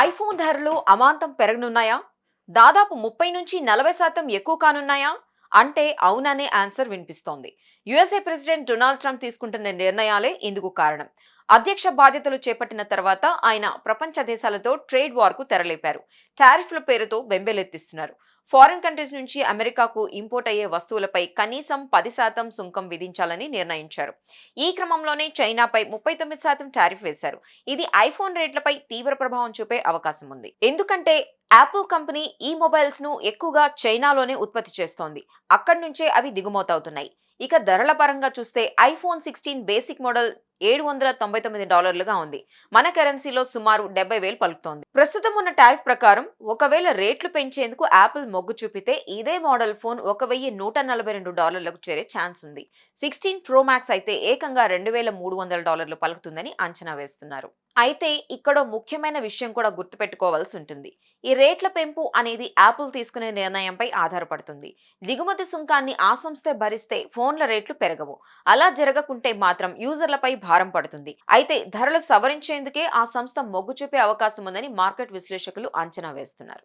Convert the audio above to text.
IPhone ధరలు అమాంతం పెరగనున్నాయా? దాదాపు 30-40% ఎక్కువ కానున్నాయా? అంటే అవుననే ఆన్సర్ వినిపిస్తోంది. యుఎస్ఏ ప్రెసిడెంట్ డొనాల్డ్ ట్రంప్ తీసుకుంటున్న నిర్ణయాలే ఇందుకు కారణం. అధ్యక్ష బాధ్యతలు చేపట్టిన తర్వాత ఆయన ప్రపంచ దేశాలతో ట్రేడ్ వార్కు తెరలేపారు. టారిఫ్ల పేరుతో బెంబేలెత్తిస్తున్నారు. ఫారిన్ కంట్రీస్ నుంచి అమెరికాకు ఇంపోర్ట్ అయ్యే వస్తువులపై కనీసం 10% సుంకం విధించాలని నిర్ణయించారు. ఈ క్రమంలోనే చైనాపై 39% టారిఫ్ వేశారు. ఇది ఐఫోన్ రేట్లపై తీవ్ర ప్రభావం చూపే అవకాశం ఉంది. ఎందుకంటే యాపిల్ కంపెనీ ఈ మొబైల్స్ ను ఎక్కువగా చైనాలోనే ఉత్పత్తి చేస్తోంది. అక్కడి నుంచే అవి దిగుమవుతున్నాయి. ఇక ధరల పరంగా చూస్తే ఐఫోన్ 16 బేసిక్ మోడల్ $799గా ఉంది. మన కరెన్సీలో సుమారు 70,000 పలుకుతోంది. ప్రస్తుతం ఉన్న టారిఫ్ ప్రకారం ఒకవేళ రేట్లు పెంచేందుకు యాపిల్ మొగ్గు చూపితే ఇదే మోడల్ ఫోన్ $1,142లకు చేరే ఛాన్స్ ఉంది. 16 ప్రో మ్యాక్స్ అయితే ఏకంగా $2,300 పలుకుతుందని అంచనా వేస్తున్నారు. అయితే ఇక్కడో ముఖ్యమైన విషయం కూడా గుర్తుపెట్టుకోవాల్సి ఉంటుంది. ఈ రేట్ల పెంపు అనేది యాపిల్ తీసుకునే నిర్ణయంపై ఆధారపడుతుంది. దిగుమతి సుంకాన్ని ఆ సంస్థే భరిస్తే ఫోన్ల రేట్లు పెరగవు. అలా జరగకుంటే మాత్రం యూజర్లపై భారం పడుతుంది. అయితే ధరలు సవరించేందుకే ఆ సంస్థ మొగ్గు చూపే అవకాశం ఉందని మార్కెట్ విశ్లేషకులు అంచనా వేస్తున్నారు.